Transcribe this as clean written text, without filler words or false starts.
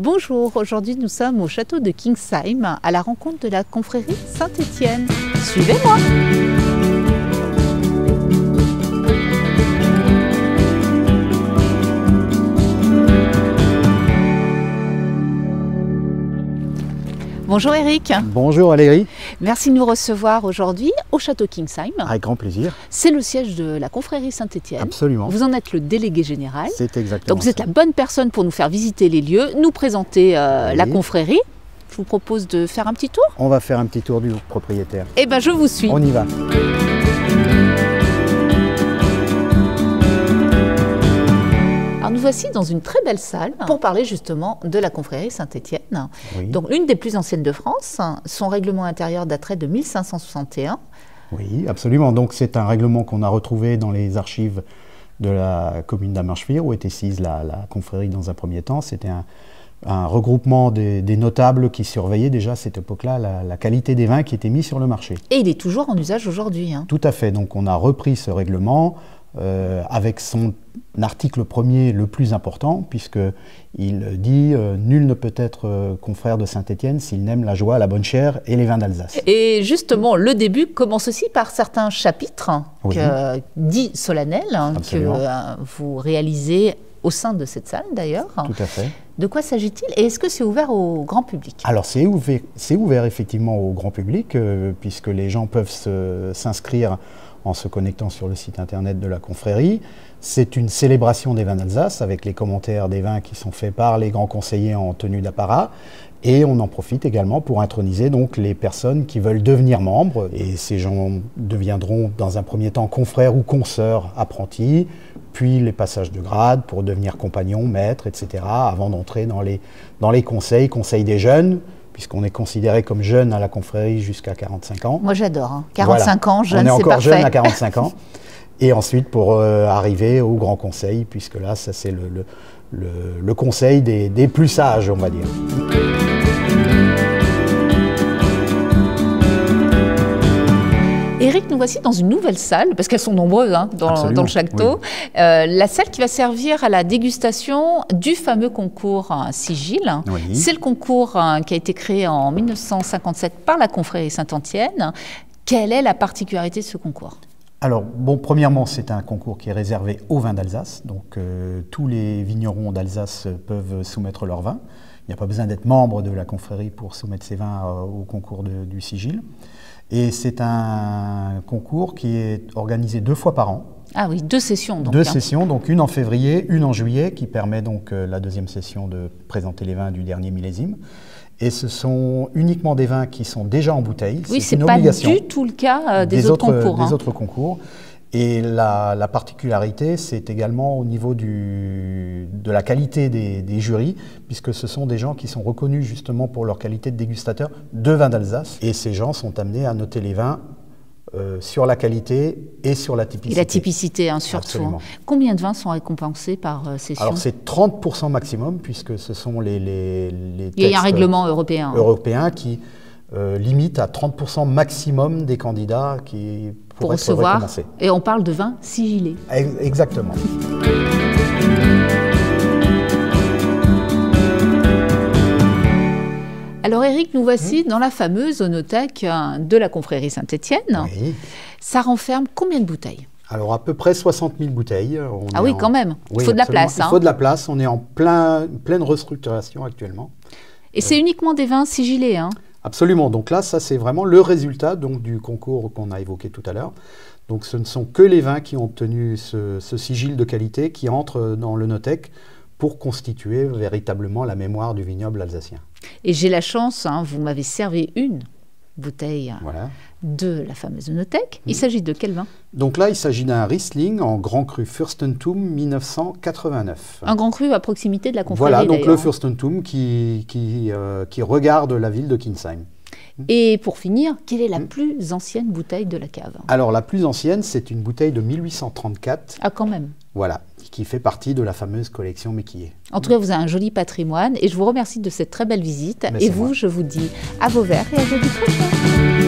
Bonjour, aujourd'hui nous sommes au château de Kingsheim à la rencontre de la confrérie Saint-Étienne. Suivez-moi! Bonjour Eric. Bonjour Valérie. Merci de nous recevoir aujourd'hui au château Kingsheim. Avec grand plaisir. C'est le siège de la confrérie Saint-Étienne. Absolument. Vous en êtes le délégué général. C'est exactement Donc vous êtes ça. la bonne personne pour nous faire visiter les lieux, nous présenter la confrérie. Je vous propose de faire un petit tour. On va faire un petit tour du propriétaire. Eh bien je vous suis. On y va. Alors nous voici dans une très belle salle pour parler justement de la confrérie Saint-Étienne. Oui. Donc l'une des plus anciennes de France. Son règlement intérieur daterait de 1561. Oui, absolument. Donc c'est un règlement qu'on a retrouvé dans les archives de la commune d'Ammerschwir où était sise la confrérie dans un premier temps. C'était un regroupement des notables qui surveillaient déjà à cette époque-là la qualité des vins qui étaient mis sur le marché. Et il est toujours en usage aujourd'hui. Tout à fait. Donc on a repris ce règlement avec son article premier le plus important, puisqu'il dit « Nul ne peut être confrère de Saint-Étienne s'il n'aime la joie, la bonne chère et les vins d'Alsace ». Et justement, le début commence aussi par certains chapitres Oui. dits solennels Absolument. que vous réalisez au sein de cette salle d'ailleurs. Tout à fait. De quoi s'agit-il et est-ce que c'est ouvert au grand public? Alors c'est ouvert effectivement au grand public, puisque les gens peuvent s'inscrire en se connectant sur le site internet de la confrérie. C'est une célébration des vins d'Alsace avec les commentaires des vins qui sont faits par les grands conseillers en tenue d'apparat. Et on en profite également pour introniser donc les personnes qui veulent devenir membres. Et ces gens deviendront dans un premier temps confrères ou consoeurs apprentis, puis les passages de grade pour devenir compagnons, maîtres, etc. avant d'entrer dans les conseils des jeunes, puisqu'on est considéré comme jeune à la confrérie jusqu'à 45 ans. Moi j'adore, 45 voilà. ans, jeune, c'est parfait. On est encore jeune à 45 ans. Et ensuite pour arriver au grand conseil, puisque là, ça c'est le conseil des plus sages, on va dire. Eric, nous voici dans une nouvelle salle, parce qu'elles sont nombreuses dans le château. Oui. La salle qui va servir à la dégustation du fameux concours Sigil. Oui. C'est le concours qui a été créé en 1957 par la confrérie Saint-Étienne. Quelle est la particularité de ce concours ? Alors, bon, premièrement, c'est un concours qui est réservé aux vins d'Alsace. Donc, tous les vignerons d'Alsace peuvent soumettre leurs vins. Il n'y a pas besoin d'être membre de la confrérie pour soumettre ses vins au concours du Sigil. Et c'est un concours qui est organisé 2 fois par an. Ah oui, 2 sessions donc. 2 sessions, donc une en février, une en juillet, qui permet donc la deuxième session de présenter les vins du dernier millésime. Et ce sont uniquement des vins qui sont déjà en bouteille. Oui, c'est une pas obligation du tout le cas des autres concours. Des autres concours. Et la particularité, c'est également au niveau de la qualité des jurys, puisque ce sont des gens qui sont reconnus justement pour leur qualité de dégustateurs de vins d'Alsace. Et ces gens sont amenés à noter les vins sur la qualité et sur la typicité. Et la typicité, surtout. Absolument. Combien de vins sont récompensés par session? Alors c'est 30% maximum, puisque ce sont les textes Il y a un règlement européen. Européen qui limite à 30% maximum des candidats qui pour être recevoir, récompensés. Et on parle de vins sigillés. Exactement. Alors Eric, nous voici dans la fameuse onothèque de la confrérie Saint-Étienne. Oui. Ça renferme combien de bouteilles? Alors à peu près 60 000 bouteilles. Ah oui, quand même. Il faut de la place. Il faut de la place. On est en pleine restructuration actuellement. Et c'est uniquement des vins sigillés, Absolument. Donc là, ça c'est vraiment le résultat donc, du concours qu'on a évoqué tout à l'heure. Donc ce ne sont que les vins qui ont obtenu ce sigil de qualité qui entrent dans l'onothèque pour constituer véritablement la mémoire du vignoble alsacien. Et j'ai la chance, vous m'avez servi une bouteille de la fameuse onothèque. Il s'agit de quel vin? Donc là, il s'agit d'un Riesling en Grand Cru Fürstentum 1989. Un Grand Cru à proximité de la confrérie. Voilà, donc le Fürstentum qui regarde la ville de Kingsheim. Et pour finir, quelle est la plus ancienne bouteille de la cave? Alors la plus ancienne, c'est une bouteille de 1834. Ah quand même. Voilà, qui fait partie de la fameuse collection Méquillet. En tout cas, vous avez un joli patrimoine et je vous remercie de cette très belle visite. Et vous, je vous dis à vos verres et à jeudi prochain.